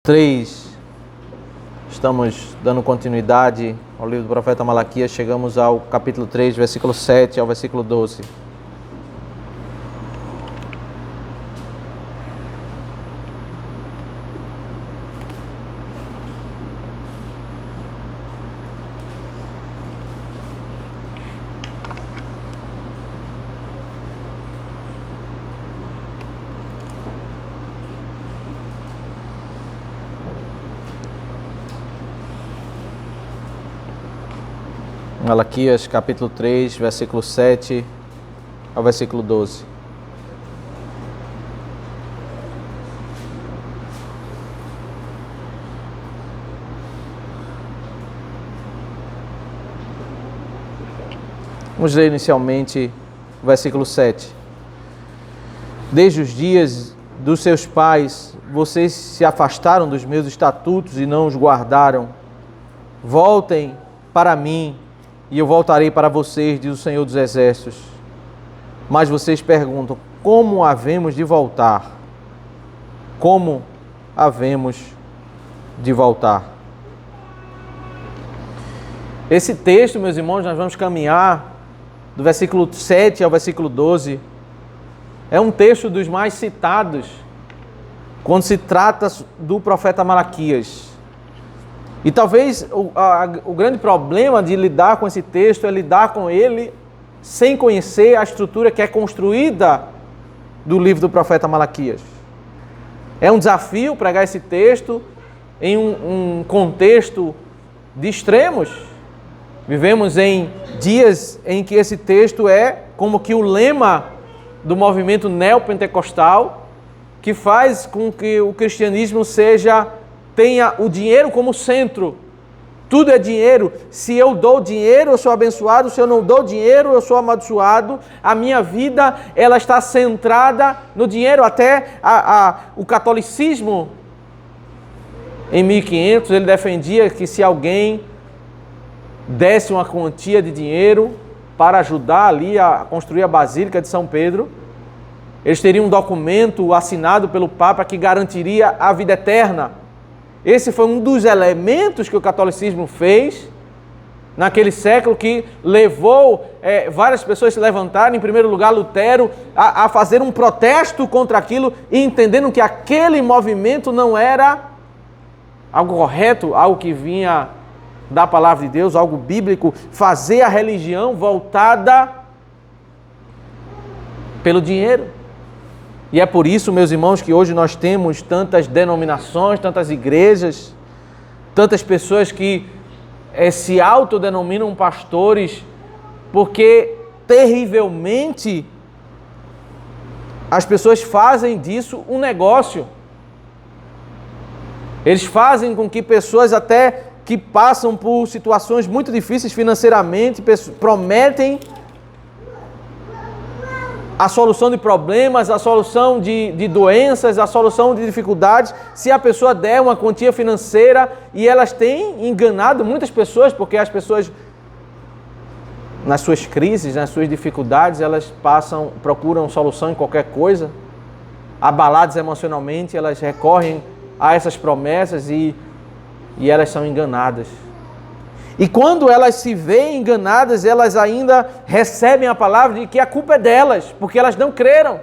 3, estamos dando continuidade ao livro do profeta Malaquias, chegamos ao capítulo 3, versículo 7 ao versículo 12. Malaquias capítulo 3, versículo 7 ao versículo 12. Vamos ler inicialmente o versículo 7. Desde os dias dos seus pais, vocês se afastaram dos meus estatutos e não os guardaram. Voltem para mim, e eu voltarei para vocês, diz o Senhor dos Exércitos. Mas vocês perguntam, como havemos de voltar? Como havemos de voltar? Esse texto, meus irmãos, nós vamos caminhar do versículo 7 ao versículo 12. É um texto dos mais citados quando se trata do profeta Malaquias. E talvez o grande problema de lidar com esse texto é lidar com ele sem conhecer a estrutura que é construída do livro do profeta Malaquias. É um desafio pregar esse texto em um contexto de extremos. Vivemos em dias em que esse texto é como que o lema do movimento neopentecostal, que faz com que o cristianismo tenha o dinheiro como centro. Tudo é dinheiro. Se eu dou dinheiro, eu sou abençoado. Se eu não dou dinheiro, eu sou amaldiçoado. A minha vida, ela está centrada no dinheiro. Até o catolicismo, em 1500, ele defendia que se alguém desse uma quantia de dinheiro para ajudar ali a construir a Basílica de São Pedro, eles teriam um documento assinado pelo Papa que garantiria a vida eterna. Esse foi um dos elementos que o catolicismo fez naquele século, que levou várias pessoas a se levantarem, em primeiro lugar Lutero, a fazer um protesto contra aquilo, e entendendo que aquele movimento não era algo correto, algo que vinha da palavra de Deus, algo bíblico, fazer a religião voltada pelo dinheiro. E é por isso, meus irmãos, que hoje nós temos tantas denominações, tantas igrejas, tantas pessoas que se autodenominam pastores, porque terrivelmente as pessoas fazem disso um negócio. Eles fazem com que pessoas até que passam por situações muito difíceis financeiramente, prometem a solução de problemas, a solução de doenças, a solução de dificuldades, se a pessoa der uma quantia financeira, e elas têm enganado muitas pessoas, porque as pessoas, nas suas crises, nas suas dificuldades, elas procuram solução em qualquer coisa, abaladas emocionalmente, elas recorrem a essas promessas e elas são enganadas. E quando elas se veem enganadas, elas ainda recebem a palavra de que a culpa é delas, porque elas não creram.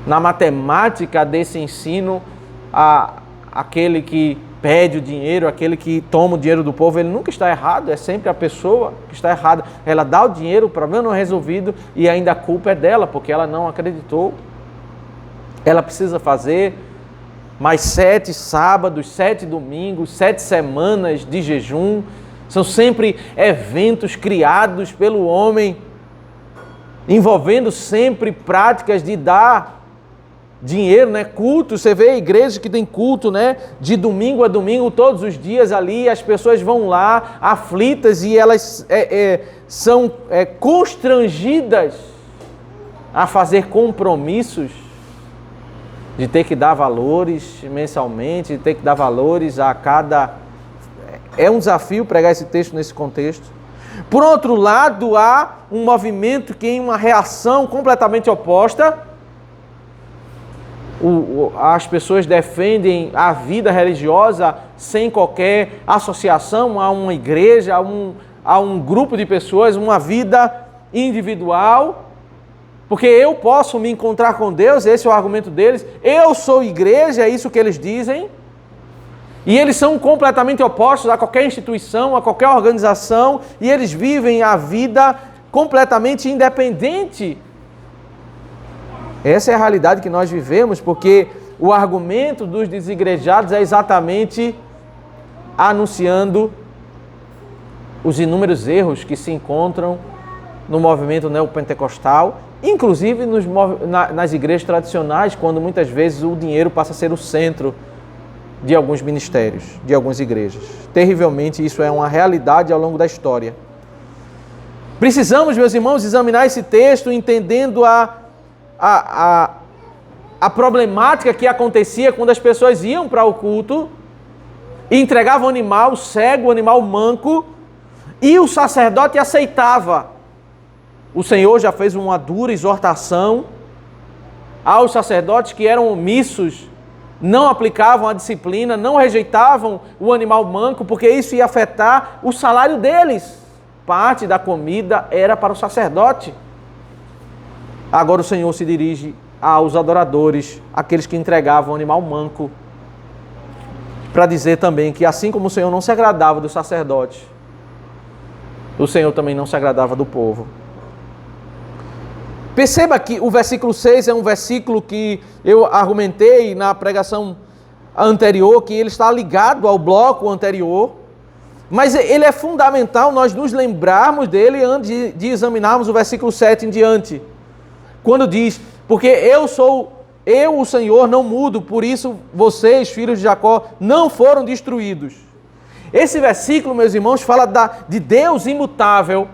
Na matemática desse ensino, aquele que pede o dinheiro, aquele que toma o dinheiro do povo, ele nunca está errado, é sempre a pessoa que está errada. Ela dá o dinheiro, o problema não é resolvido, e ainda a culpa é dela, porque ela não acreditou. Ela precisa fazer mais 7 sábados, 7 domingos, 7 semanas de jejum. São sempre eventos criados pelo homem, envolvendo sempre práticas de dar dinheiro, né? Culto. Você vê igrejas que tem culto, né? De domingo a domingo, todos os dias ali, as pessoas vão lá aflitas e elas são constrangidas a fazer compromissos, de ter que dar valores mensalmente, de ter que dar valores a cada... É um desafio pregar esse texto nesse contexto. Por outro lado, há um movimento que tem uma reação completamente oposta, as pessoas defendem a vida religiosa sem qualquer associação a uma igreja, a um grupo de pessoas, uma vida individual, porque eu posso me encontrar com Deus, esse é o argumento deles, eu sou igreja, é isso que eles dizem, e eles são completamente opostos a qualquer instituição, a qualquer organização, e eles vivem a vida completamente independente. Essa é a realidade que nós vivemos, porque o argumento dos desigrejados é exatamente anunciando os inúmeros erros que se encontram no movimento neopentecostal, inclusive nas igrejas tradicionais, quando muitas vezes o dinheiro passa a ser o centro de alguns ministérios, de algumas igrejas. Terrivelmente, isso é uma realidade ao longo da história. Precisamos, meus irmãos, examinar esse texto entendendo a problemática que acontecia quando as pessoas iam para o culto e entregavam o animal cego, o animal manco, e o sacerdote aceitava. O Senhor já fez uma dura exortação aos sacerdotes que eram omissos, não aplicavam a disciplina, não rejeitavam o animal manco, porque isso ia afetar o salário deles. Parte da comida era para o sacerdote. Agora o Senhor se dirige aos adoradores, aqueles que entregavam o animal manco, para dizer também que assim como o Senhor não se agradava do sacerdote, o Senhor também não se agradava do povo. Perceba que o versículo 6 é um versículo que eu argumentei na pregação anterior, que ele está ligado ao bloco anterior, mas ele é fundamental nós nos lembrarmos dele antes de examinarmos o versículo 7 em diante. Quando diz, porque eu, o Senhor, não mudo, por isso vocês, filhos de Jacó, não foram destruídos. Esse versículo, meus irmãos, fala de Deus imutável,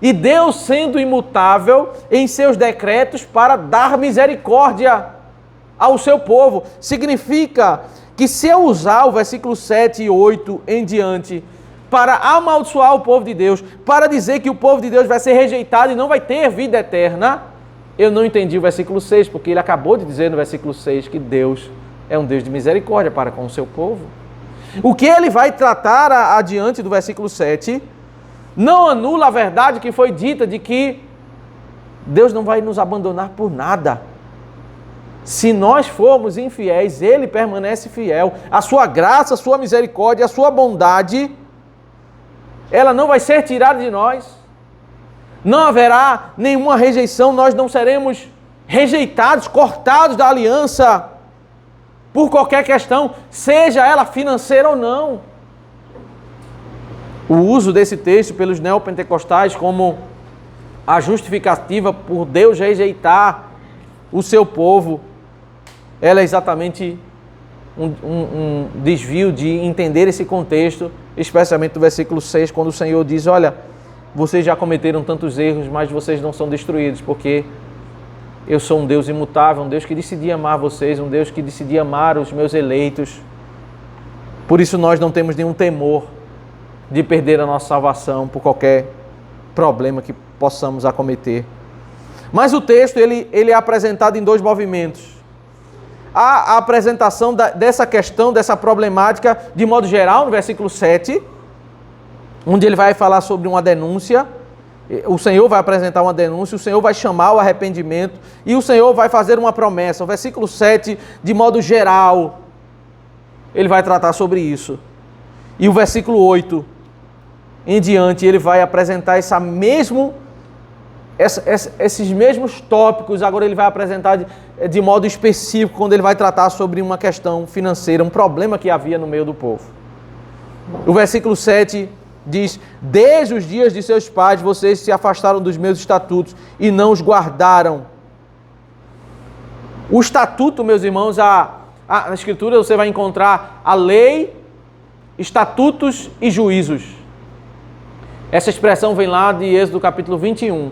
e Deus sendo imutável em seus decretos para dar misericórdia ao seu povo. Significa que se eu usar o versículo 7 e 8 em diante para amaldiçoar o povo de Deus, para dizer que o povo de Deus vai ser rejeitado e não vai ter vida eterna, eu não entendi o versículo 6, porque ele acabou de dizer no versículo 6 que Deus é um Deus de misericórdia para com o seu povo. O que ele vai tratar adiante do versículo 7 não anula a verdade que foi dita de que Deus não vai nos abandonar por nada. Se nós formos infiéis, Ele permanece fiel. A sua graça, a sua misericórdia, a sua bondade, ela não vai ser tirada de nós. Não haverá nenhuma rejeição, nós não seremos rejeitados, cortados da aliança por qualquer questão, seja ela financeira ou não. O uso desse texto pelos neopentecostais como a justificativa por Deus rejeitar o seu povo, ela é exatamente um desvio de entender esse contexto, especialmente do versículo 6, quando o Senhor diz, olha, vocês já cometeram tantos erros, mas vocês não são destruídos, porque eu sou um Deus imutável, um Deus que decidi amar vocês, um Deus que decidi amar os meus eleitos. Por isso nós não temos nenhum temor de perder a nossa salvação por qualquer problema que possamos acometer. Mas o texto ele é apresentado em dois movimentos. Há a apresentação dessa questão, dessa problemática, de modo geral, no versículo 7, onde ele vai falar sobre uma denúncia. O Senhor vai apresentar uma denúncia, o Senhor vai chamar o arrependimento e o Senhor vai fazer uma promessa. O versículo 7, de modo geral, ele vai tratar sobre isso. E o versículo 8 em diante, ele vai apresentar esses mesmos tópicos, agora ele vai apresentar de modo específico, quando ele vai tratar sobre uma questão financeira, um problema que havia no meio do povo. O versículo 7 diz, desde os dias de seus pais vocês se afastaram dos meus estatutos e não os guardaram. O estatuto, meus irmãos, na Escritura você vai encontrar a lei, estatutos e juízos. Essa expressão vem lá de Êxodo capítulo 21.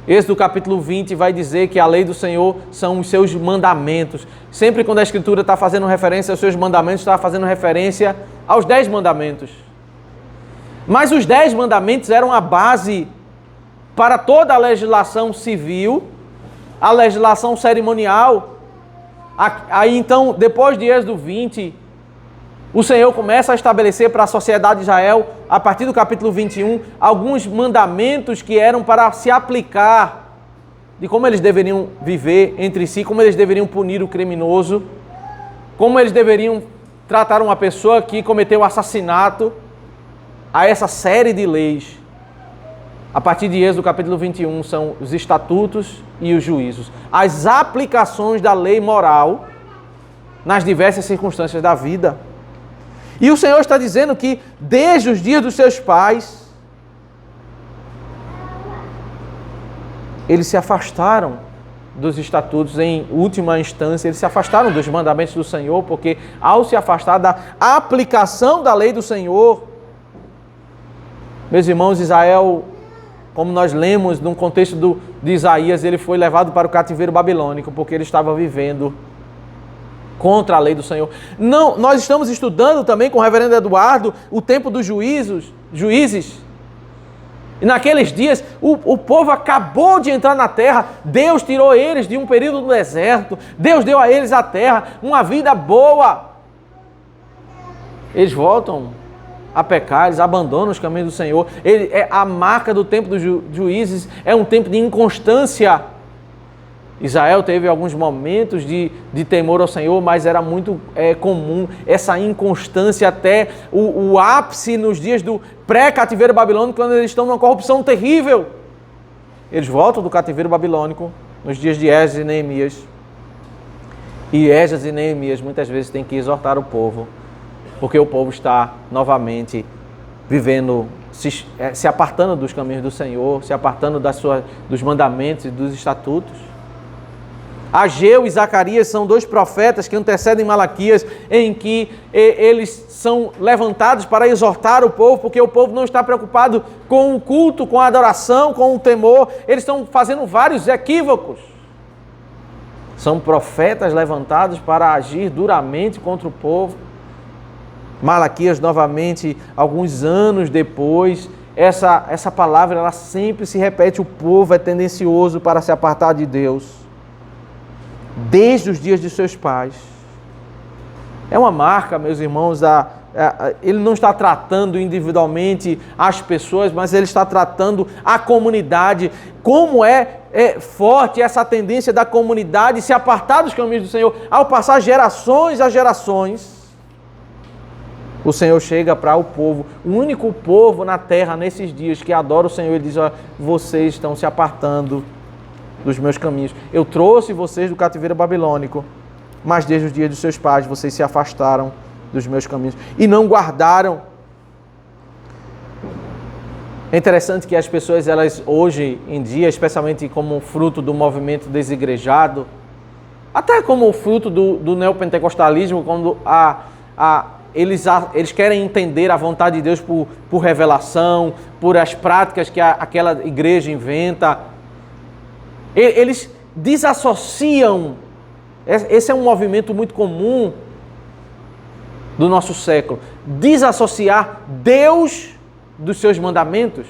Êxodo capítulo 20 vai dizer que a lei do Senhor são os seus mandamentos. Sempre quando a Escritura está fazendo referência aos seus mandamentos, está fazendo referência aos 10 mandamentos. Mas os 10 mandamentos eram a base para toda a legislação civil, a legislação cerimonial Aí então, depois de Êxodo 20, o Senhor começa a estabelecer para a sociedade de Israel, a partir do capítulo 21, alguns mandamentos que eram para se aplicar de como eles deveriam viver entre si, como eles deveriam punir o criminoso, como eles deveriam tratar uma pessoa que cometeu assassinato, a essa série de leis. A partir de Êxodo capítulo 21 são os estatutos e os juízos, as aplicações da lei moral nas diversas circunstâncias da vida. E o Senhor está dizendo que desde os dias dos seus pais, eles se afastaram dos estatutos, em última instância, eles se afastaram dos mandamentos do Senhor, porque ao se afastar da aplicação da lei do Senhor, meus irmãos, Israel, como nós lemos no contexto de Isaías, ele foi levado para o cativeiro babilônico, porque ele estava vivendo contra a lei do Senhor. Não, nós estamos estudando também com o reverendo Eduardo o tempo dos juízes. E naqueles dias, o povo acabou de entrar na terra, Deus tirou eles de um período no deserto, Deus deu a eles a terra, uma vida boa. Eles voltam a pecar, eles abandonam os caminhos do Senhor. A marca do tempo dos juízes é um tempo de inconstância. Israel teve alguns momentos de temor ao Senhor, mas era muito comum essa inconstância até o ápice nos dias do pré-cativeiro babilônico, quando eles estão numa corrupção terrível. Eles voltam do cativeiro babilônico nos dias de Esdras e Neemias. E Esdras e Neemias muitas vezes têm que exortar o povo, porque o povo está novamente vivendo, se apartando dos caminhos do Senhor, se apartando dos mandamentos e dos estatutos. Ageu e Zacarias são dois profetas que antecedem Malaquias, em que eles são levantados para exortar o povo, porque o povo não está preocupado com o culto, com a adoração, com o temor. Eles estão fazendo vários equívocos. São profetas levantados para agir duramente contra o povo. Malaquias, novamente, alguns anos depois, essa palavra ela sempre se repete: o povo é tendencioso para se apartar de Deus. Desde os dias de seus pais. É uma marca, meus irmãos, ele não está tratando individualmente as pessoas, mas ele está tratando a comunidade. Como é forte essa tendência da comunidade se apartar dos caminhos do Senhor. Ao passar gerações a gerações, o Senhor chega para o povo, o único povo na terra nesses dias que adora o Senhor, ele diz: olha, vocês estão se apartando dos meus caminhos. Eu trouxe vocês do cativeiro babilônico, mas desde os dias dos seus pais vocês se afastaram dos meus caminhos e não guardaram. É interessante que as pessoas, elas hoje em dia, especialmente como fruto do movimento desigrejado, até como fruto do neopentecostalismo, quando eles querem entender a vontade de Deus por revelação, por as práticas que aquela igreja inventa, eles desassociam. Esse é um movimento muito comum do nosso século. Desassociar Deus dos seus mandamentos.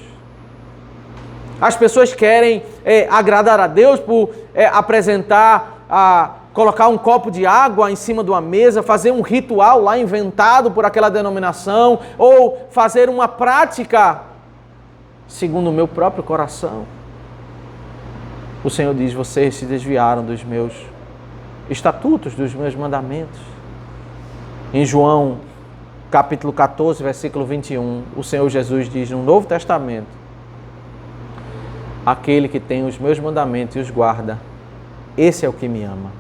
As pessoas querem agradar a Deus por colocar um copo de água em cima de uma mesa, fazer um ritual lá inventado por aquela denominação, ou fazer uma prática segundo o meu próprio coração. O Senhor diz: vocês se desviaram dos meus estatutos, dos meus mandamentos. Em João, capítulo 14, versículo 21, o Senhor Jesus diz no Novo Testamento: aquele que tem os meus mandamentos e os guarda, esse é o que me ama,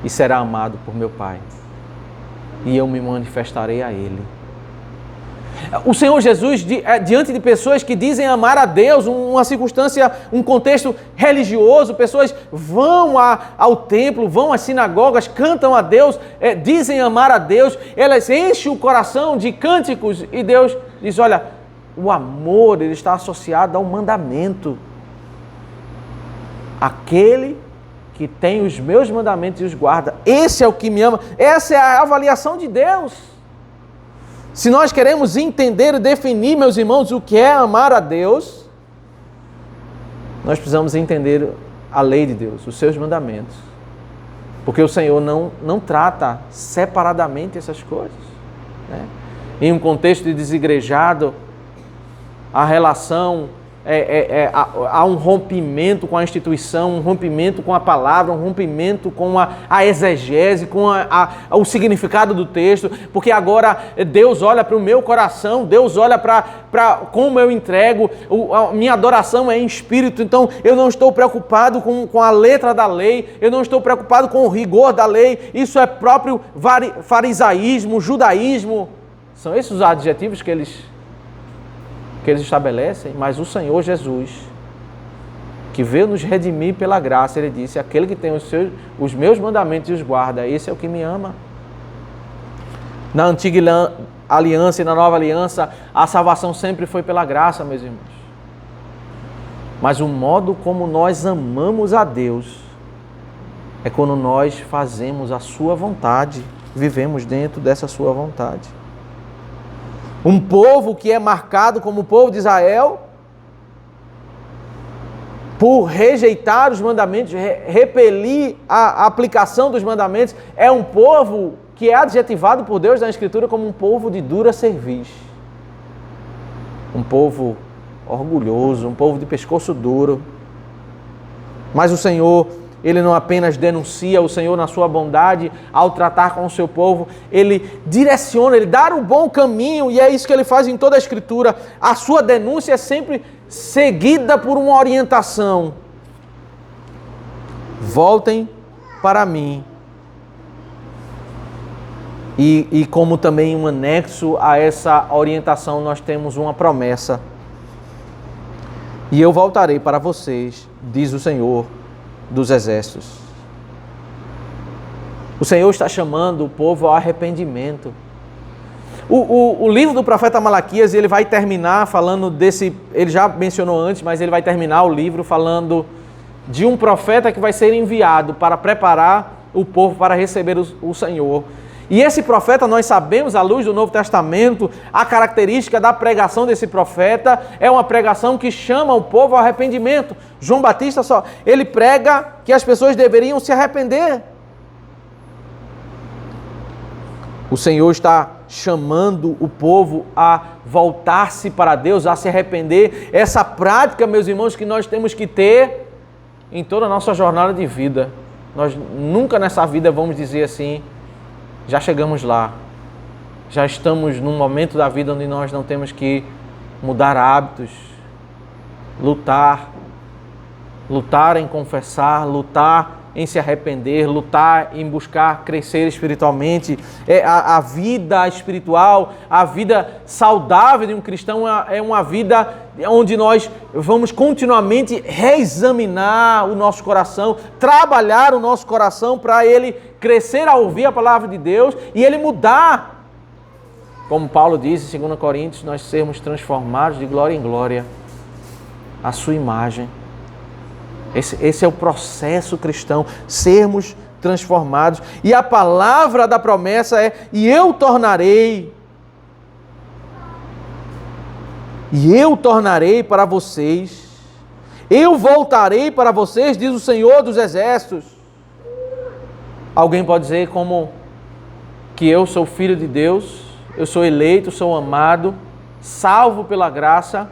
e será amado por meu Pai, e eu me manifestarei a ele. O Senhor Jesus, diante de pessoas que dizem amar a Deus, uma circunstância, um contexto religioso, pessoas vão ao templo, vão às sinagogas, cantam a Deus, dizem amar a Deus, elas enchem o coração de cânticos, e Deus diz: olha, o amor ele está associado ao mandamento. Aquele que tem os meus mandamentos e os guarda, esse é o que me ama. Essa é a avaliação de Deus. Se nós queremos entender e definir, meus irmãos, o que é amar a Deus, nós precisamos entender a lei de Deus, os seus mandamentos. Porque o Senhor não trata separadamente essas coisas, né? Em um contexto de desigrejado, a relação, há um rompimento com a instituição, um rompimento com a palavra, um rompimento com a exegese, com o significado do texto, porque agora Deus olha para o meu coração, Deus olha para como eu entrego, a minha adoração é em espírito, então eu não estou preocupado com a letra da lei, eu não estou preocupado com o rigor da lei, isso é próprio farisaísmo, judaísmo, são esses os adjetivos que eles estabelecem, mas o Senhor Jesus, que veio nos redimir pela graça, Ele disse, aquele que tem os meus mandamentos e os guarda, esse é o que me ama. Na antiga aliança e na nova aliança, a salvação sempre foi pela graça, meus irmãos. Mas o modo como nós amamos a Deus é quando nós fazemos a sua vontade, vivemos dentro dessa sua vontade. Um povo que é marcado como o povo de Israel, por rejeitar os mandamentos, repelir a aplicação dos mandamentos, é um povo que é adjetivado por Deus na Escritura como um povo de dura cerviz. Um povo orgulhoso, um povo de pescoço duro. Mas o Senhor, Ele não apenas denuncia, o Senhor na sua bondade, ao tratar com o seu povo, Ele direciona, Ele dá o bom caminho, e é isso que Ele faz em toda a Escritura. A sua denúncia é sempre seguida por uma orientação. Voltem para mim. E como também um anexo a essa orientação, nós temos uma promessa. E eu voltarei para vocês, diz o Senhor dos Exércitos. O Senhor está chamando o povo ao arrependimento. O livro do profeta Malaquias, ele vai terminar falando desse, ele já mencionou antes, mas ele vai terminar o livro falando de um profeta que vai ser enviado para preparar o povo para receber o Senhor. E esse profeta, nós sabemos, à luz do Novo Testamento, a característica da pregação desse profeta é uma pregação que chama o povo ao arrependimento. João Batista ele prega que as pessoas deveriam se arrepender. O Senhor está chamando o povo a voltar-se para Deus, a se arrepender. Essa prática, meus irmãos, que nós temos que ter em toda a nossa jornada de vida. Nós nunca nessa vida vamos dizer assim, já chegamos lá, já estamos num momento da vida onde nós não temos que mudar hábitos, lutar em confessar, lutar em se arrepender, lutar em buscar crescer espiritualmente. A vida espiritual, a vida saudável de um cristão é uma vida onde nós vamos continuamente reexaminar o nosso coração, trabalhar o nosso coração para ele crescer a ouvir a palavra de Deus e ele mudar. Como Paulo diz em 2 Coríntios, nós sermos transformados de glória em glória à sua imagem. Esse é o processo cristão, sermos transformados. E a palavra da promessa é, e eu tornarei para vocês, eu voltarei para vocês, diz o Senhor dos Exércitos. Alguém pode dizer como que eu sou filho de Deus, eu sou eleito, sou amado, salvo pela graça.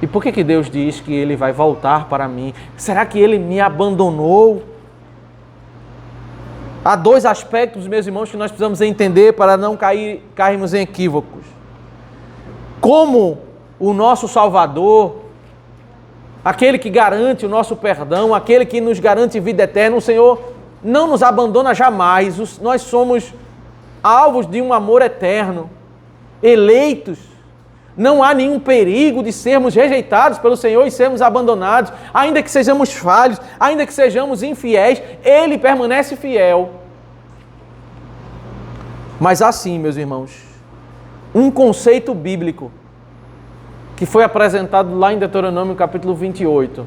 E por que Deus diz que Ele vai voltar para mim? Será que Ele me abandonou? Há dois aspectos, meus irmãos, que nós precisamos entender para não cairmos em equívocos. Como o nosso Salvador, aquele que garante o nosso perdão, aquele que nos garante vida eterna, o Senhor não nos abandona jamais. Nós somos alvos de um amor eterno, eleitos. Não há nenhum perigo de sermos rejeitados pelo Senhor e sermos abandonados. Ainda que sejamos falhos, ainda que sejamos infiéis, Ele permanece fiel. Mas assim, meus irmãos, um conceito bíblico que foi apresentado lá em Deuteronômio capítulo 28,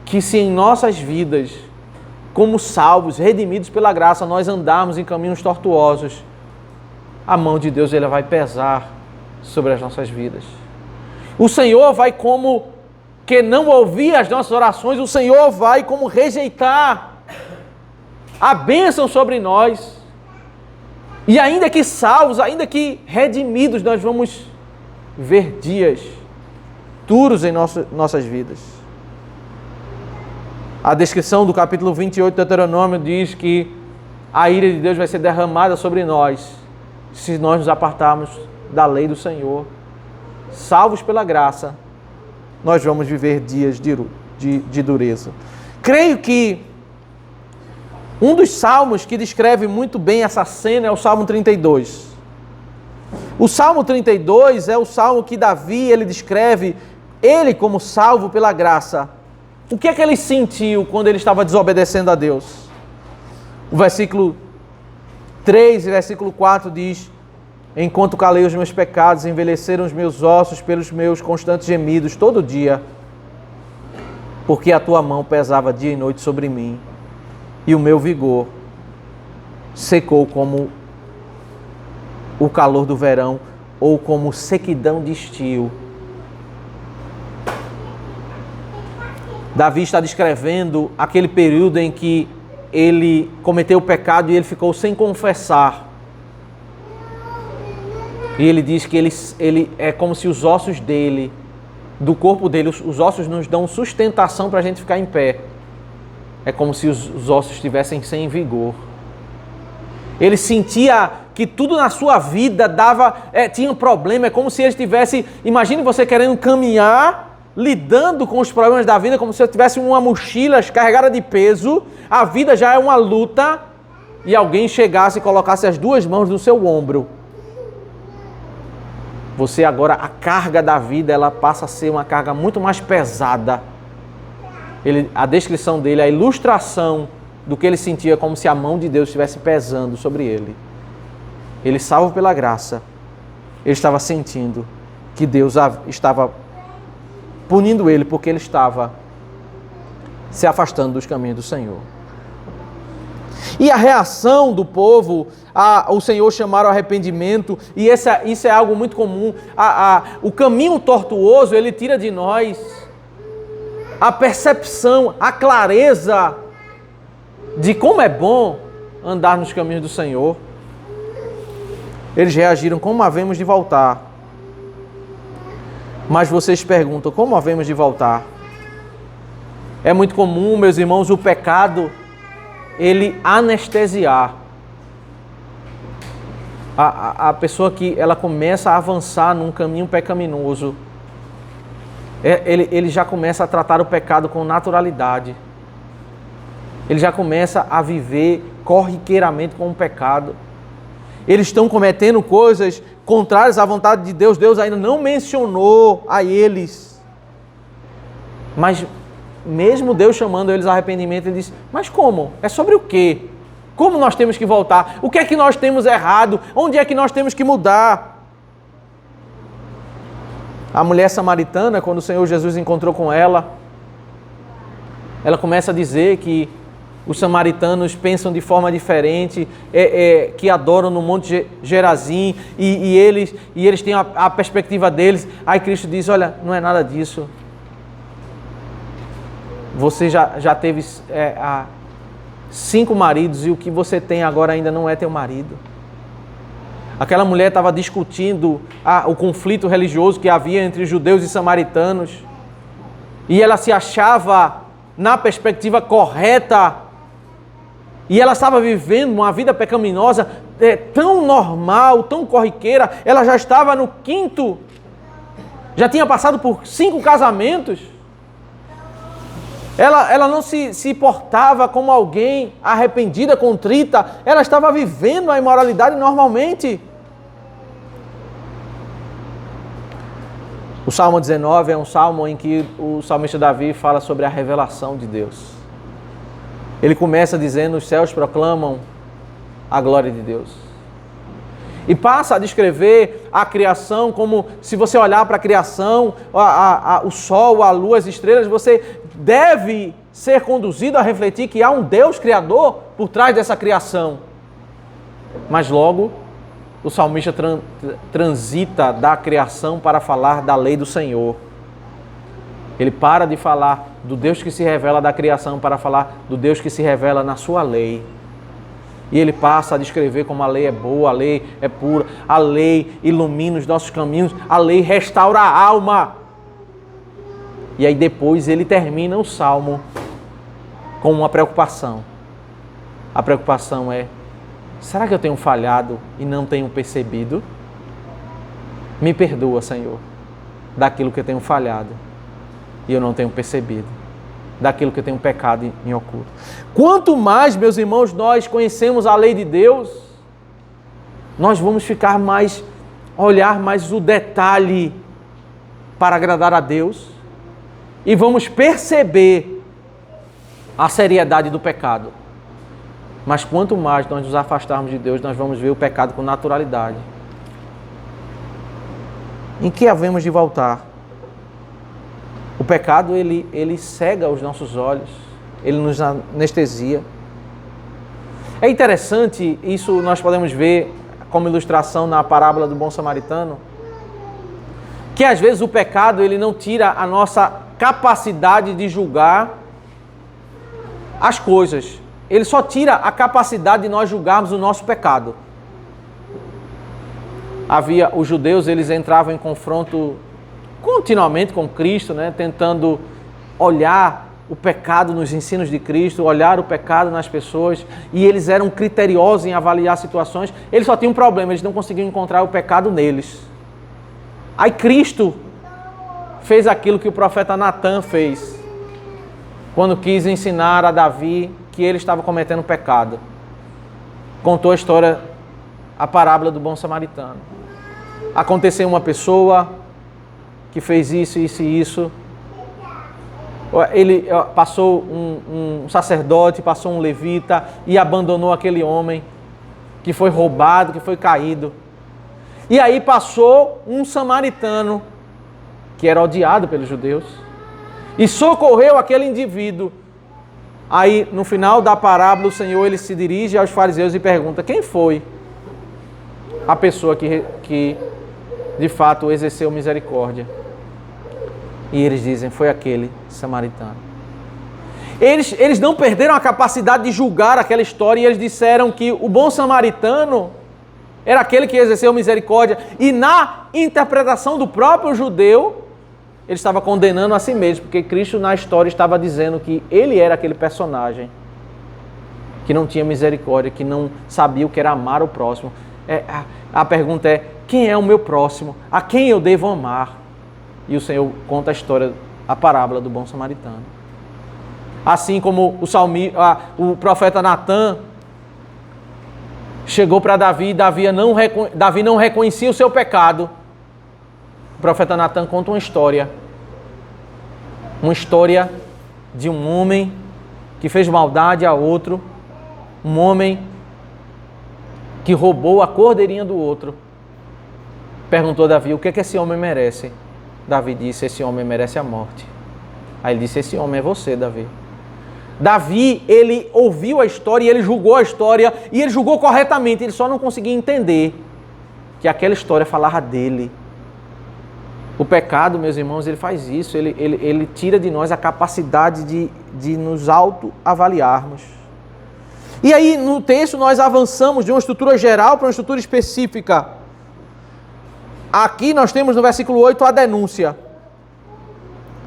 que se em nossas vidas, como salvos, redimidos pela graça, nós andarmos em caminhos tortuosos, a mão de Deus ela vai pesar sobre as nossas vidas. O Senhor vai como que não ouvir as nossas orações, o Senhor vai como rejeitar a bênção sobre nós. E ainda que salvos, ainda que redimidos, nós vamos ver dias duros em nossas vidas. A descrição do capítulo 28 do Deuteronômio diz que a ira de Deus vai ser derramada sobre nós se nós nos apartarmos da lei do Senhor. Salvos pela graça, nós vamos viver dias de dureza. Creio que um dos salmos que descreve muito bem essa cena é o Salmo 32. O Salmo 32 é o salmo que Davi, ele descreve ele como salvo pela graça. O que é que ele sentiu quando ele estava desobedecendo a Deus? O versículo 3 e versículo 4 diz: enquanto calei os meus pecados, envelheceram os meus ossos pelos meus constantes gemidos todo dia, porque a tua mão pesava dia e noite sobre mim, e o meu vigor secou como o calor do verão, ou como sequidão de estio. Davi está descrevendo aquele período em que ele cometeu o pecado e ele ficou sem confessar. E ele diz que ele é como se os ossos dele, do corpo dele, os ossos nos dão sustentação para a gente ficar em pé. É como se os ossos estivessem sem vigor. Ele sentia que tudo na sua vida tinha um problema. É como se ele estivesse... Imagine você querendo caminhar, lidando com os problemas da vida, como se você tivesse uma mochila carregada de peso. A vida já é uma luta. E alguém chegasse e colocasse as duas mãos no seu ombro. Você agora, a carga da vida, ela passa a ser uma carga muito mais pesada. A descrição dele, a ilustração do que ele sentia, como se a mão de Deus estivesse pesando sobre ele. Ele, salvo pela graça, ele estava sentindo que Deus estava punindo ele porque ele estava se afastando dos caminhos do Senhor. E a reação do povo ao Senhor chamar ao arrependimento, e isso é algo muito comum, o caminho tortuoso, ele tira de nós a percepção, a clareza de como é bom andar nos caminhos do Senhor. Eles reagiram: como havemos de voltar? Mas vocês perguntam: como havemos de voltar? É muito comum, meus irmãos, o pecado, ele anestesiar a pessoa, que ela começa a avançar num caminho pecaminoso. Ele já começa a tratar o pecado com naturalidade. Ele já começa a viver corriqueiramente com o pecado. Eles estão cometendo coisas contrárias à vontade de Deus. Deus ainda não mencionou a eles. Mas mesmo Deus chamando eles a arrependimento, ele diz: mas como? É sobre o quê? Como nós temos que voltar? O que é que nós temos errado? Onde é que nós temos que mudar? A mulher samaritana, quando o Senhor Jesus encontrou com ela começa a dizer que os samaritanos pensam de forma diferente, que adoram no Monte Gerazim, e eles têm a perspectiva deles. Aí Cristo diz: olha, não é nada disso. Você já teve 5 maridos e o que você tem agora ainda não é teu marido. Aquela mulher estava discutindo o conflito religioso que havia entre judeus e samaritanos. E ela se achava na perspectiva correta. E ela estava vivendo uma vida pecaminosa tão normal, tão corriqueira. Ela já estava no 5º. Já tinha passado por 5 casamentos. Ela não se portava como alguém arrependida, contrita. Ela estava vivendo a imoralidade normalmente. O Salmo 19 é um salmo em que o salmista Davi fala sobre a revelação de Deus. Ele começa dizendo: os céus proclamam a glória de Deus. E passa a descrever a criação como, se você olhar para a criação, o sol, a lua, as estrelas, você deve ser conduzido a refletir que há um Deus criador por trás dessa criação. Mas logo, o salmista transita da criação para falar da lei do Senhor. Ele para de falar do Deus que se revela da criação para falar do Deus que se revela na sua lei. E ele passa a descrever como a lei é boa, a lei é pura, a lei ilumina os nossos caminhos, a lei restaura a alma. E aí depois ele termina o salmo com uma preocupação. A preocupação é: será que eu tenho falhado e não tenho percebido? Me perdoa, Senhor, daquilo que eu tenho falhado e eu não tenho percebido, daquilo que eu tenho pecado em oculto. Quanto mais, meus irmãos, nós conhecemos a lei de Deus, nós vamos olhar mais o detalhe para agradar a Deus e vamos perceber a seriedade do pecado. Mas quanto mais nós nos afastarmos de Deus, nós vamos ver o pecado com naturalidade. Em que havemos de voltar? O pecado, ele cega os nossos olhos, ele nos anestesia. É interessante, isso nós podemos ver como ilustração na parábola do bom samaritano, que às vezes o pecado, ele não tira a nossa capacidade de julgar as coisas. Ele só tira a capacidade de nós julgarmos o nosso pecado. Os judeus, eles entravam em confronto continuamente com Cristo, né? Tentando olhar o pecado nos ensinos de Cristo, olhar o pecado nas pessoas, e eles eram criteriosos em avaliar situações. Eles só tinham um problema, eles não conseguiam encontrar o pecado neles. Aí Cristo fez aquilo que o profeta Natan fez, quando quis ensinar a Davi que ele estava cometendo pecado. Contou a história, a parábola do bom samaritano. Aconteceu uma pessoa que fez isso, isso e isso. Ele passou um sacerdote, passou um levita e abandonou aquele homem que foi roubado, que foi caído. E aí passou um samaritano que era odiado pelos judeus e socorreu aquele indivíduo. Aí no final da parábola o Senhor, ele se dirige aos fariseus e pergunta: quem foi a pessoa que de fato exerceu misericórdia? E eles dizem: foi aquele samaritano. Eles não perderam a capacidade de julgar aquela história, e eles disseram que o bom samaritano era aquele que exerceu misericórdia. E na interpretação do próprio judeu, ele estava condenando a si mesmo, porque Cristo na história estava dizendo que ele era aquele personagem que não tinha misericórdia, que não sabia o que era amar o próximo. A pergunta é: quem é o meu próximo? A quem eu devo amar? E o Senhor conta a história, a parábola do bom samaritano. Assim como o profeta Natan chegou para Davi, Davi não reconhecia o seu pecado. O profeta Natan conta uma história de um homem que fez maldade a outro, um homem que roubou a cordeirinha do outro. Perguntou a Davi: o que é que esse homem merece? Davi disse: esse homem merece a morte. Aí ele disse: esse homem é você, Davi. Davi, ele ouviu a história e ele julgou a história, e ele julgou corretamente, ele só não conseguia entender que aquela história falava dele. O pecado, meus irmãos, ele faz isso, ele tira de nós a capacidade de nos autoavaliarmos. E aí, no texto, nós avançamos de uma estrutura geral para uma estrutura específica. Aqui nós temos no versículo 8 a denúncia.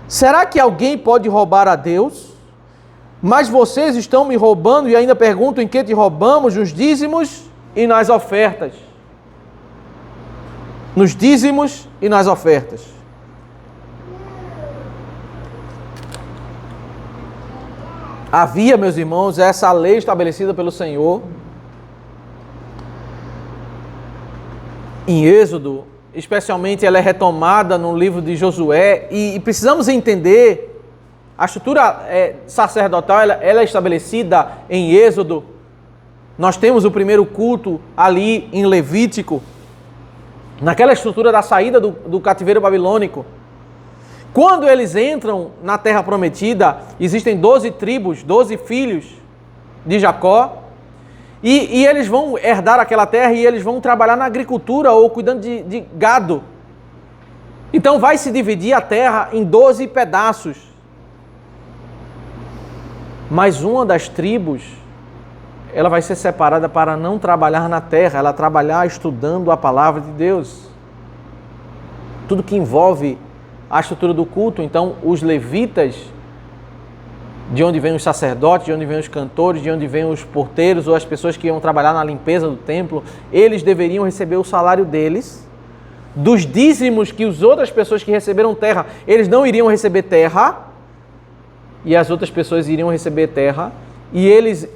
Será que alguém pode roubar a Deus? Mas vocês estão me roubando e ainda perguntam em que te roubamos? Nos dízimos e nas ofertas. Nos dízimos e nas ofertas. Havia, meus irmãos, essa lei estabelecida pelo Senhor em Êxodo, especialmente ela é retomada no livro de Josué, e precisamos entender a estrutura sacerdotal, ela é estabelecida em Êxodo. Nós temos o primeiro culto ali em Levítico, naquela estrutura da saída do cativeiro babilônico. Quando eles entram na terra prometida, existem 12 tribos, 12 filhos de Jacó, e eles vão herdar aquela terra e eles vão trabalhar na agricultura ou cuidando de gado. Então vai se dividir a terra em 12 pedaços. Mas uma das tribos ela vai ser separada para não trabalhar na terra, ela trabalhar estudando a palavra de Deus. Tudo que envolve a estrutura do culto. Então, os levitas, de onde vêm os sacerdotes, de onde vêm os cantores, de onde vêm os porteiros ou as pessoas que iam trabalhar na limpeza do templo, eles deveriam receber o salário deles. Dos dízimos que as outras pessoas que receberam terra, eles não iriam receber terra, e as outras pessoas iriam receber terra, e eles,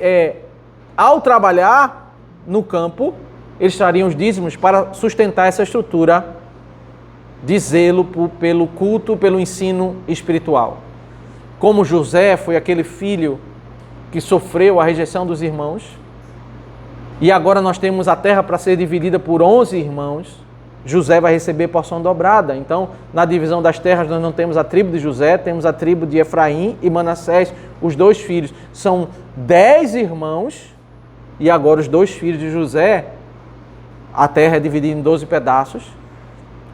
ao trabalhar no campo, eles trariam os dízimos para sustentar essa estrutura de zelo pelo culto, pelo ensino espiritual. Como José foi aquele filho que sofreu a rejeição dos irmãos, e agora nós temos a terra para ser dividida por 11 irmãos, José vai receber porção dobrada. Então, na divisão das terras, nós não temos a tribo de José, temos a tribo de Efraim e Manassés, os 2 filhos. São 10 irmãos, e agora os 2 filhos de José, a terra é dividida em 12 pedaços,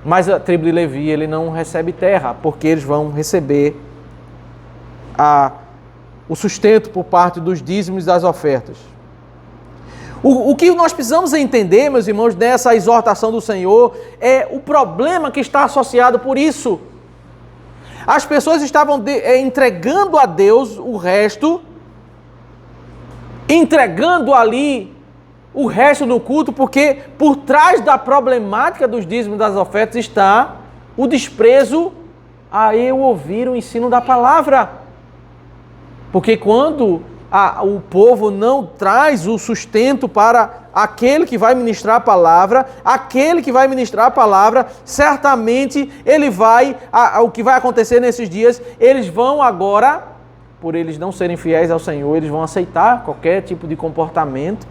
mas a tribo de Levi, ele não recebe terra, porque eles vão receber o sustento por parte dos dízimos e das ofertas. O que nós precisamos entender, meus irmãos, nessa exortação do Senhor, é o problema que está associado por isso. As pessoas estavam entregando a Deus o resto, entregando ali o resto do culto, porque por trás da problemática dos dízimos e das ofertas está o desprezo a eu ouvir o ensino da palavra. Porque quando o povo não traz o sustento para aquele que vai ministrar a palavra, certamente o que vai acontecer nesses dias, eles vão agora, por eles não serem fiéis ao Senhor, eles vão aceitar qualquer tipo de comportamento,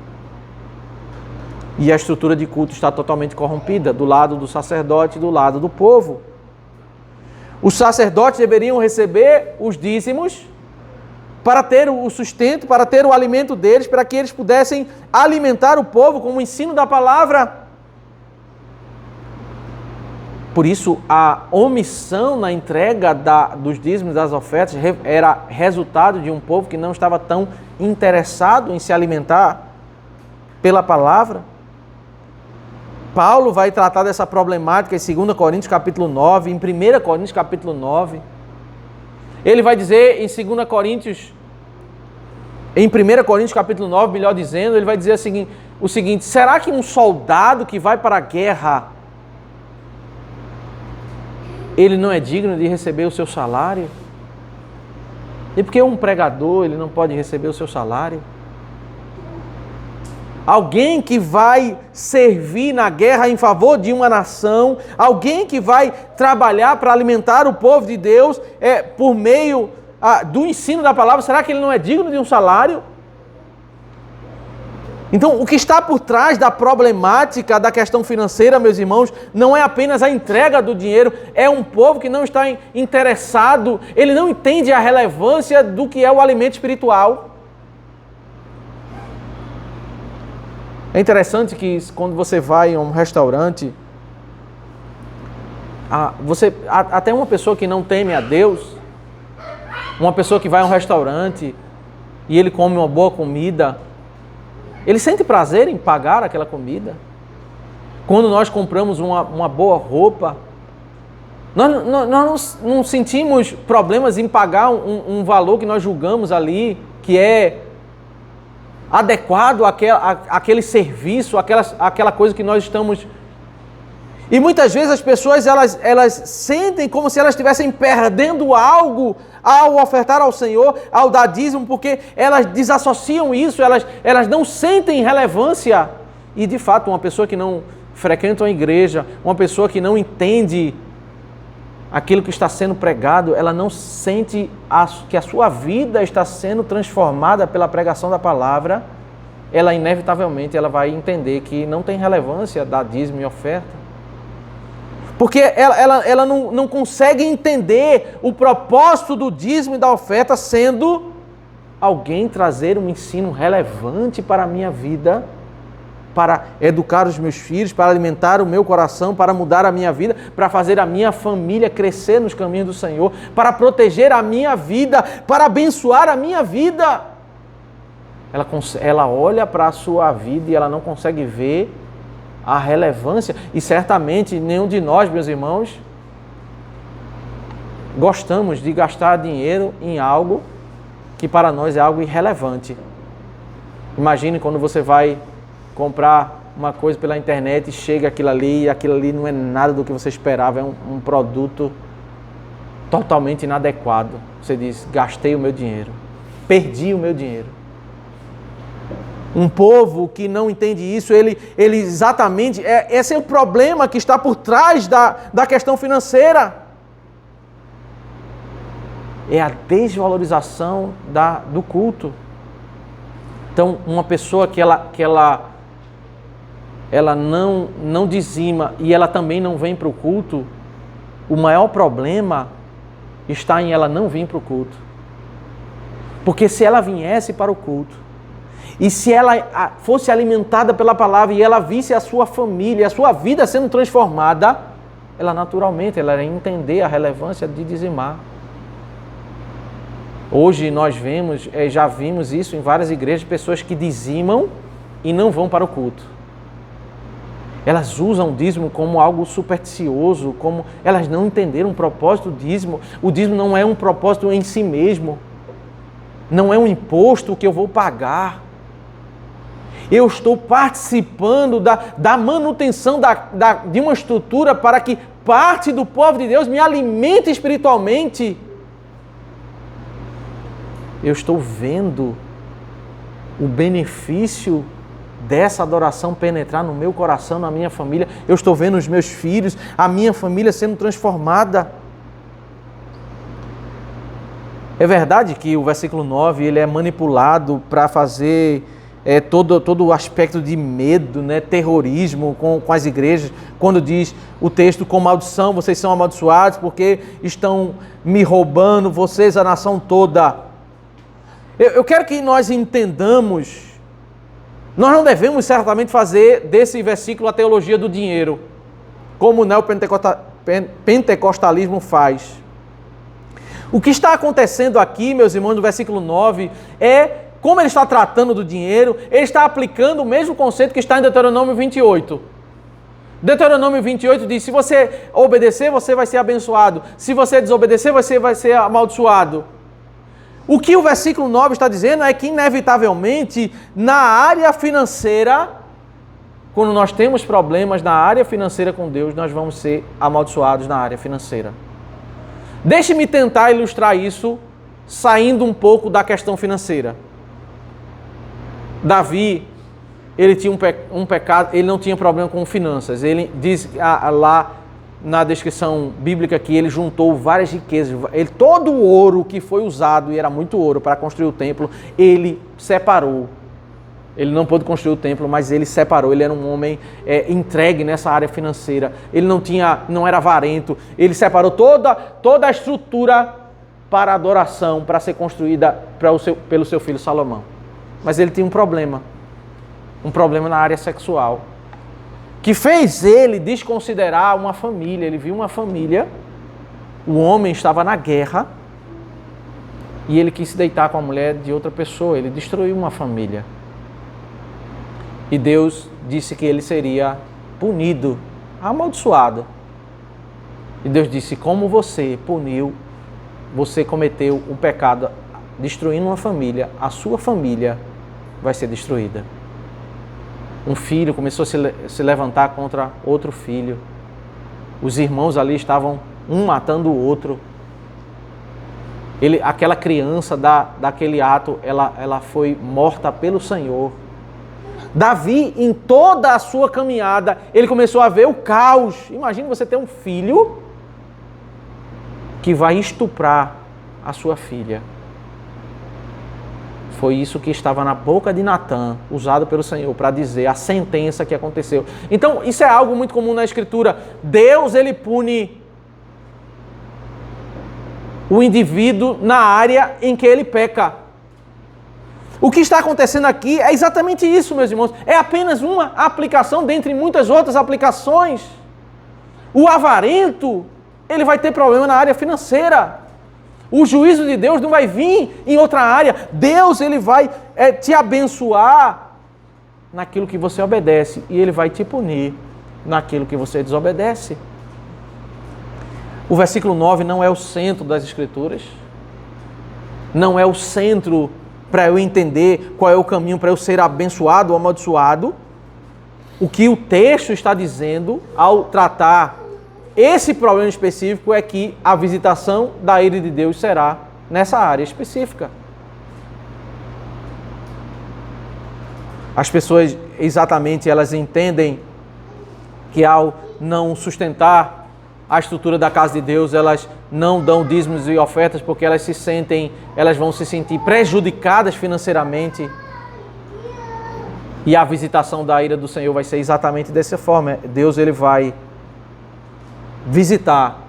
e a estrutura de culto está totalmente corrompida, do lado do sacerdote e do lado do povo. Os sacerdotes deveriam receber os dízimos para ter o sustento, para ter o alimento deles, para que eles pudessem alimentar o povo com o ensino da palavra. Por isso, a omissão na entrega dos dízimos das ofertas era resultado de um povo que não estava tão interessado em se alimentar pela palavra. Paulo vai tratar dessa problemática em 2 Coríntios capítulo 9, em 1 Coríntios capítulo 9. Ele vai dizer em 1 Coríntios capítulo 9, melhor dizendo, ele vai dizer o seguinte: será que um soldado que vai para a guerra, ele não é digno de receber o seu salário? E por que um pregador, ele não pode receber o seu salário? Alguém que vai servir na guerra em favor de uma nação, alguém que vai trabalhar para alimentar o povo de Deus por meio do ensino da palavra, será que ele não é digno de um salário? Então, o que está por trás da problemática da questão financeira, meus irmãos, não é apenas a entrega do dinheiro, é um povo que não está interessado, ele não entende a relevância do que é o alimento espiritual. É interessante que quando você vai a um restaurante, até uma pessoa que não teme a Deus, uma pessoa que vai a um restaurante e ele come uma boa comida, ele sente prazer em pagar aquela comida. Quando nós compramos uma boa roupa, nós não sentimos problemas em pagar um valor que nós julgamos ali, que é adequado àquele serviço, àquela coisa que nós estamos... E muitas vezes as pessoas elas sentem como se elas estivessem perdendo algo ao ofertar ao Senhor, ao dar dízimo, porque elas desassociam isso, elas não sentem relevância. E de fato, uma pessoa que não frequenta uma igreja, uma pessoa que não entende aquilo que está sendo pregado, ela não sente que a sua vida está sendo transformada pela pregação da palavra, ela inevitavelmente vai entender que não tem relevância dar dízimo e oferta. Porque ela não consegue entender o propósito do dízimo e da oferta sendo alguém trazer um ensino relevante para a minha vida, para educar os meus filhos, para alimentar o meu coração, para mudar a minha vida, para fazer a minha família crescer nos caminhos do Senhor, para proteger a minha vida, para abençoar a minha vida. Ela olha para a sua vida e ela não consegue ver a relevância. E certamente nenhum de nós, meus irmãos, gostamos de gastar dinheiro em algo que para nós é algo irrelevante. Imagine quando você vai comprar uma coisa pela internet e chega aquilo ali e aquilo ali não é nada do que você esperava, é um produto totalmente inadequado. Você diz, gastei o meu dinheiro, perdi o meu dinheiro. Um povo que não entende isso, ele exatamente, esse é o problema que está por trás da questão financeira. É a desvalorização do culto. Então, uma pessoa que ela não dizima e ela também não vem para o culto, o maior problema está em ela não vir para o culto. Porque se ela viesse para o culto, e se ela fosse alimentada pela palavra e ela visse a sua família, a sua vida sendo transformada, ela naturalmente ela ia entender a relevância de dizimar. Hoje nós já vimos isso em várias igrejas, pessoas que dizimam e não vão para o culto. Elas usam o dízimo como algo supersticioso, como elas não entenderam o propósito do dízimo. O dízimo não é um propósito em si mesmo. Não é um imposto que eu vou pagar. Eu estou participando da manutenção de uma estrutura para que parte do povo de Deus me alimente espiritualmente. Eu estou vendo o benefício dessa adoração penetrar no meu coração, na minha família. Eu estou vendo os meus filhos, a minha família sendo transformada. É verdade que o versículo 9 ele é manipulado para fazer todo o aspecto de medo, né, terrorismo com as igrejas, quando diz o texto, com maldição, vocês são amaldiçoados porque estão me roubando, vocês, a nação toda. Eu quero que nós entendamos, nós não devemos certamente fazer desse versículo a teologia do dinheiro, como o neopentecostalismo faz. O que está acontecendo aqui, meus irmãos, no versículo 9, como ele está tratando do dinheiro, ele está aplicando o mesmo conceito que está em Deuteronômio 28. Deuteronômio 28 diz, se você obedecer, você vai ser abençoado. Se você desobedecer, você vai ser amaldiçoado. O que o versículo 9 está dizendo é que, inevitavelmente, na área financeira, quando nós temos problemas na área financeira com Deus, nós vamos ser amaldiçoados na área financeira. Deixe-me tentar ilustrar isso, saindo um pouco da questão financeira. Davi, ele tinha um pecado, ele não tinha problema com finanças. Ele diz lá na descrição bíblica que ele juntou várias riquezas. Todo o ouro que foi usado, e era muito ouro, para construir o templo, ele separou. Ele não pôde construir o templo, mas ele separou. Ele era um homem entregue nessa área financeira. Ele não era avarento. Ele separou toda a estrutura para a adoração, para ser construída pelo seu filho Salomão. Mas ele tinha um problema na área sexual, que fez ele desconsiderar uma família. Ele viu uma família, o homem estava na guerra, e ele quis se deitar com a mulher de outra pessoa. Ele destruiu uma família. E Deus disse que ele seria punido, amaldiçoado. E Deus disse, como você cometeu um pecado destruindo uma família, a sua família vai ser destruída. Um filho começou a se levantar contra outro filho. Os irmãos ali estavam um matando o outro. Aquela criança daquele ato, ela foi morta pelo Senhor. Davi, em toda a sua caminhada, ele começou a ver o caos. Imagine você ter um filho que vai estuprar a sua filha. Foi isso que estava na boca de Natã, usado pelo Senhor para dizer a sentença que aconteceu. Então, isso é algo muito comum na Escritura. Deus, ele pune o indivíduo na área em que ele peca. O que está acontecendo aqui é exatamente isso, meus irmãos. É apenas uma aplicação dentre muitas outras aplicações. O avarento, ele vai ter problema na área financeira. O juízo de Deus não vai vir em outra área. Deus, ele vai te abençoar naquilo que você obedece e ele vai te punir naquilo que você desobedece. O versículo 9 não é o centro das Escrituras. Não é o centro para eu entender qual é o caminho para eu ser abençoado ou amaldiçoado. O que o texto está dizendo ao tratar esse problema específico é que a visitação da ira de Deus será nessa área específica. As pessoas exatamente elas entendem que ao não sustentar a estrutura da casa de Deus, elas não dão dízimos e ofertas porque elas vão se sentir prejudicadas financeiramente. E a visitação da ira do Senhor vai ser exatamente dessa forma. Deus ele vai visitar.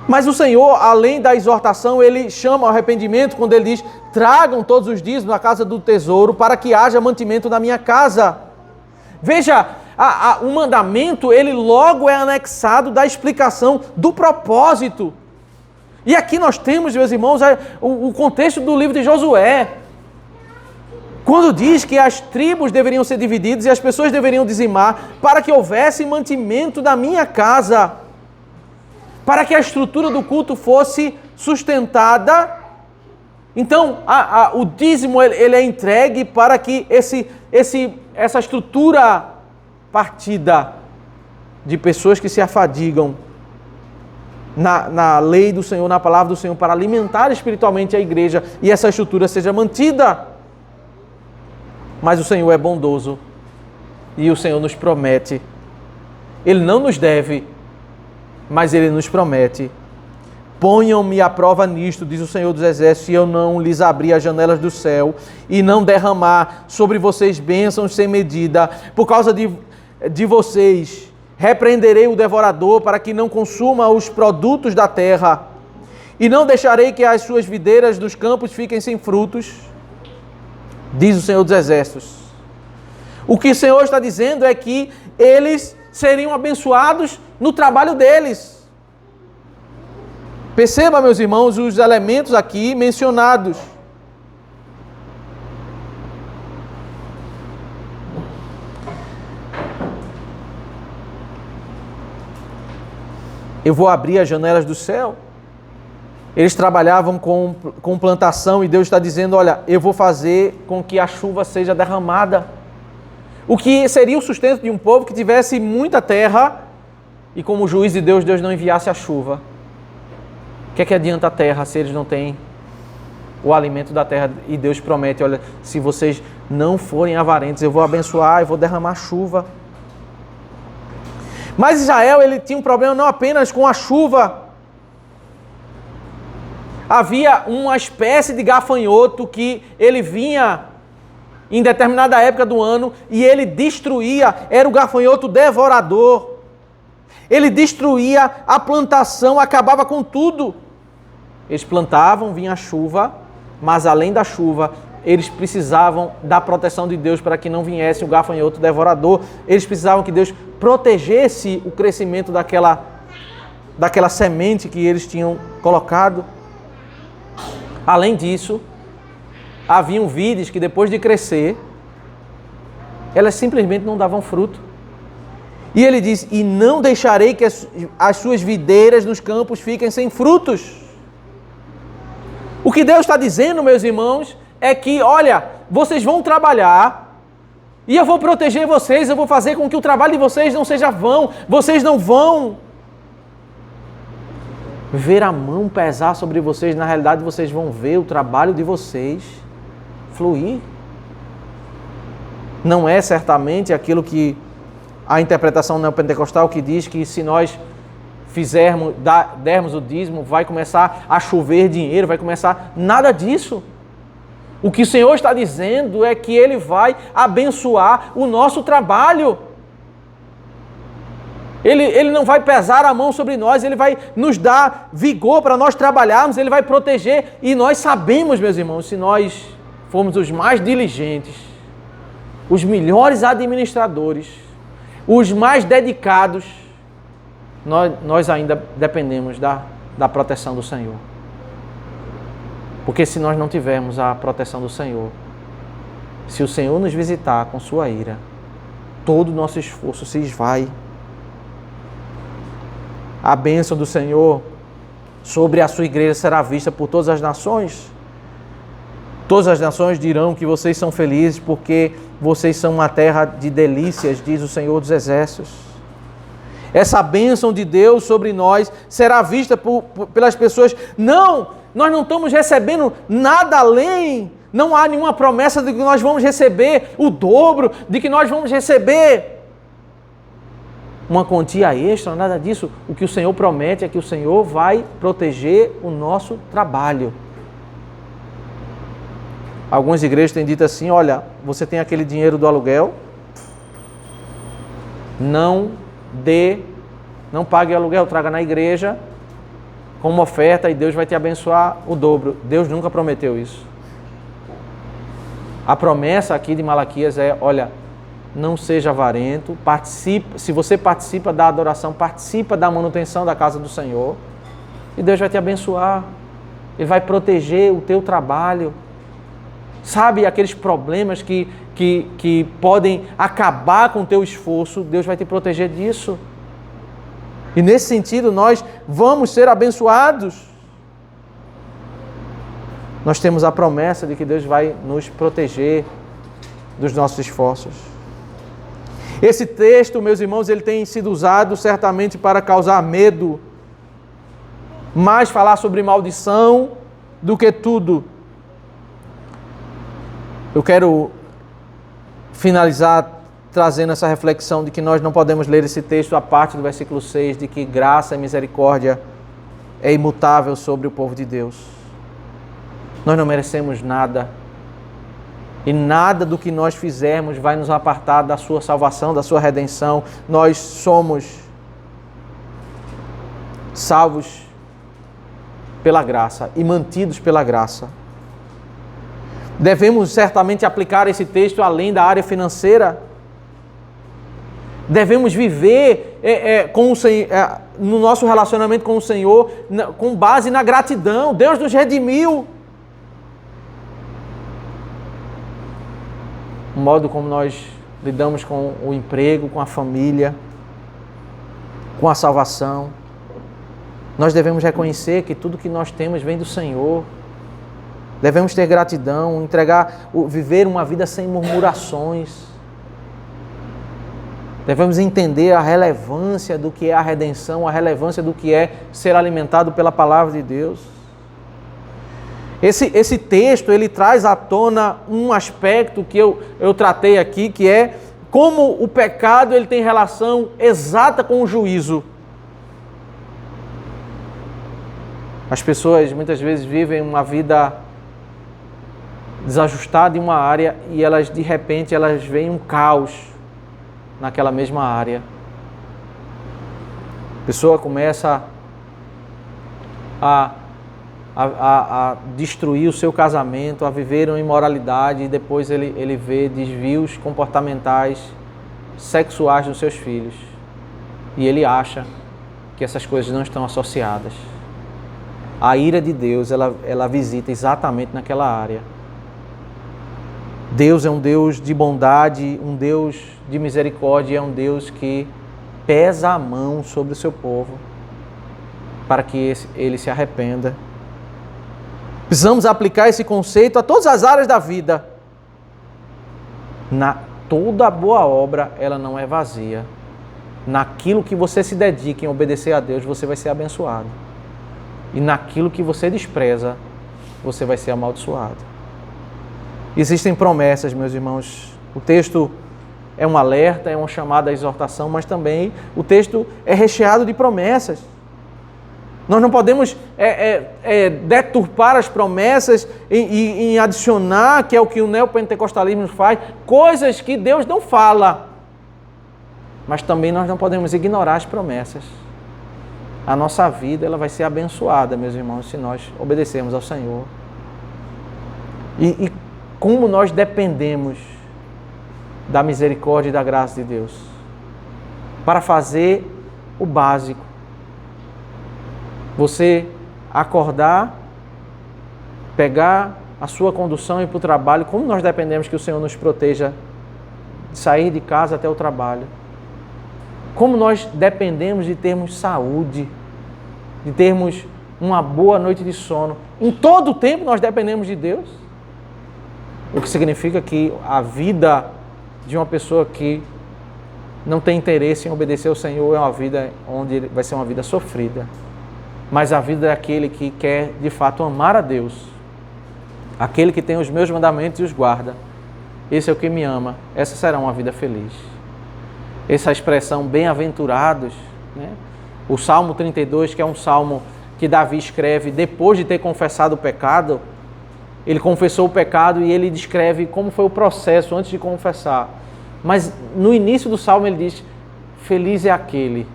Mas o Senhor, além da exortação, ele chama ao arrependimento quando ele diz: tragam todos os dízimos na casa do tesouro para que haja mantimento na minha casa. Veja, o mandamento, ele logo é anexado da explicação do propósito. E aqui nós temos, meus irmãos, o contexto do livro de Josué. Quando diz que as tribos deveriam ser divididas e as pessoas deveriam dizimar para que houvesse mantimento da minha casa, para que a estrutura do culto fosse sustentada. Então, o dízimo ele é entregue para que essa estrutura partida de pessoas que se afadigam na lei do Senhor, na palavra do Senhor, para alimentar espiritualmente a igreja e essa estrutura seja mantida. Mas o Senhor é bondoso e o Senhor nos promete. Ele não nos deve, mas Ele nos promete. Ponham-me à prova nisto, diz o Senhor dos Exércitos, se eu não lhes abrir as janelas do céu e não derramar sobre vocês bênçãos sem medida. Por causa de vocês, repreenderei o devorador para que não consuma os produtos da terra e não deixarei que as suas videiras dos campos fiquem sem frutos, diz o Senhor dos Exércitos. O que o Senhor está dizendo é que eles seriam abençoados no trabalho deles. Perceba, meus irmãos, os elementos aqui mencionados. Eu vou abrir as janelas do céu. Eles trabalhavam com plantação e Deus está dizendo, olha, eu vou fazer com que a chuva seja derramada. O que seria o sustento de um povo que tivesse muita terra e como juiz de Deus, Deus não enviasse a chuva. O que é que adianta a terra se eles não têm o alimento da terra? E Deus promete, olha, se vocês não forem avarentos, eu vou abençoar, eu vou derramar chuva. Mas Israel, ele tinha um problema não apenas com a chuva. Havia uma espécie de gafanhoto que ele vinha em determinada época do ano e ele destruía, era o gafanhoto devorador. Ele destruía a plantação, acabava com tudo. Eles plantavam, vinha a chuva, mas além da chuva, eles precisavam da proteção de Deus para que não viesse o gafanhoto devorador. Eles precisavam que Deus protegesse o crescimento daquela semente que eles tinham colocado. Além disso, haviam vides que depois de crescer, elas simplesmente não davam fruto. E ele diz, e não deixarei que as suas videiras nos campos fiquem sem frutos. O que Deus está dizendo, meus irmãos, é que, olha, vocês vão trabalhar e eu vou proteger vocês, eu vou fazer com que o trabalho de vocês não seja vão, vocês não vão ver a mão pesar sobre vocês, na realidade vocês vão ver o trabalho de vocês fluir. Não é certamente aquilo que a interpretação neopentecostal que diz que se nós dermos o dízimo, vai começar a chover dinheiro, vai começar... Nada disso. O que o Senhor está dizendo é que Ele vai abençoar o nosso trabalho. Ele não vai pesar a mão sobre nós, Ele vai nos dar vigor para nós trabalharmos, Ele vai proteger. E nós sabemos, meus irmãos, se nós formos os mais diligentes, os melhores administradores, os mais dedicados, nós ainda dependemos da proteção do Senhor. Porque se nós não tivermos a proteção do Senhor, se o Senhor nos visitar com sua ira, todo o nosso esforço se esvai. A bênção do Senhor sobre a sua igreja será vista por todas as nações. Todas as nações dirão que vocês são felizes porque vocês são uma terra de delícias, diz o Senhor dos Exércitos. Essa bênção de Deus sobre nós será vista pelas pessoas. Não, nós não estamos recebendo nada além. Não há nenhuma promessa de que nós vamos receber o dobro, de que nós vamos receber uma quantia extra, nada disso. O que o Senhor promete é que o Senhor vai proteger o nosso trabalho. Algumas igrejas têm dito assim, olha, você tem aquele dinheiro do aluguel, não pague o aluguel, traga na igreja como oferta e Deus vai te abençoar o dobro. Deus nunca prometeu isso. A promessa aqui de Malaquias é, olha, não seja avarento, participe, se você participa da adoração, participa da manutenção da casa do Senhor e Deus vai te abençoar. Ele vai proteger o teu trabalho. Sabe, aqueles problemas que podem acabar com o teu esforço, Deus vai te proteger disso. E nesse sentido, nós vamos ser abençoados. Nós temos a promessa de que Deus vai nos proteger dos nossos esforços. Esse texto, meus irmãos, ele tem sido usado certamente para causar medo, mais falar sobre maldição do que tudo. Eu quero finalizar trazendo essa reflexão de que nós não podemos ler esse texto a parte do versículo 6, de que graça e misericórdia é imutável sobre o povo de Deus. Nós não merecemos nada. E nada do que nós fizermos vai nos apartar da sua salvação, da sua redenção. Nós somos salvos pela graça e mantidos pela graça. Devemos certamente aplicar esse texto além da área financeira. Devemos viver no nosso relacionamento com o Senhor com base na gratidão. Deus nos redimiu. O modo como nós lidamos com o emprego, com a família, com a salvação. Nós devemos reconhecer que tudo que nós temos vem do Senhor. Devemos ter gratidão, viver uma vida sem murmurações. Devemos entender a relevância do que é a redenção, a relevância do que é ser alimentado pela palavra de Deus. Esse texto, ele traz à tona um aspecto que eu tratei aqui, que é como o pecado ele tem relação exata com o juízo. As pessoas muitas vezes vivem uma vida desajustada em uma área e de repente elas veem um caos naquela mesma área. A pessoa começa a destruir o seu casamento, a viver uma imoralidade e depois ele vê desvios comportamentais, sexuais dos seus filhos. E ele acha que essas coisas não estão associadas. A ira de Deus, ela visita exatamente naquela área. Deus é um Deus de bondade, um Deus de misericórdia, é um Deus que pesa a mão sobre o seu povo para que ele se arrependa. Precisamos aplicar esse conceito a todas as áreas da vida. Toda boa obra, ela não é vazia. Naquilo que você se dedica em obedecer a Deus, você vai ser abençoado. E naquilo que você despreza, você vai ser amaldiçoado. Existem promessas, meus irmãos. O texto é um alerta, é uma chamada à exortação, mas também o texto é recheado de promessas. Nós não podemos deturpar as promessas e adicionar, que é o que o neopentecostalismo faz, coisas que Deus não fala. Mas também nós não podemos ignorar as promessas. A nossa vida ela vai ser abençoada, meus irmãos, se nós obedecermos ao Senhor. E como nós dependemos da misericórdia e da graça de Deus para fazer o básico. Você acordar pegar a sua condução e ir para o trabalho, como nós dependemos que o Senhor nos proteja de sair de casa até o trabalho. Como nós dependemos de termos saúde, de termos uma boa noite de sono. Em todo o tempo nós dependemos de Deus. O que significa que a vida de uma pessoa que não tem interesse em obedecer ao Senhor é uma vida onde vai ser uma vida sofrida. Mas a vida daquele que quer de fato amar a Deus, aquele que tem os meus mandamentos e os guarda, esse é o que me ama, essa será uma vida feliz. Essa expressão bem-aventurados, né? O Salmo 32, que é um salmo que Davi escreve depois de ter confessado o pecado, ele confessou o pecado e ele descreve como foi o processo antes de confessar. Mas no início do salmo ele diz: feliz é aquele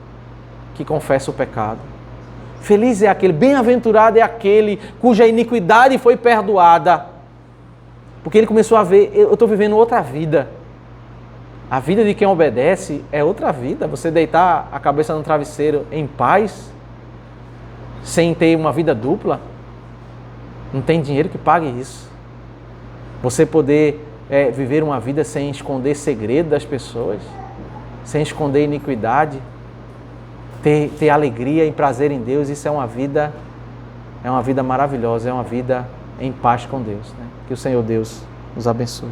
que confessa o pecado. Feliz é aquele, bem-aventurado é aquele cuja iniquidade foi perdoada. Porque ele começou a ver, eu estou vivendo outra vida. A vida de quem obedece é outra vida. Você deitar a cabeça no travesseiro em paz, sem ter uma vida dupla, não tem dinheiro que pague isso. Você poder viver uma vida sem esconder segredo das pessoas, sem esconder iniquidade, ter alegria e prazer em Deus, isso é uma vida maravilhosa, é uma vida em paz com Deus, né? Que o Senhor Deus nos abençoe.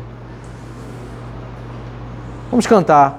Vamos cantar.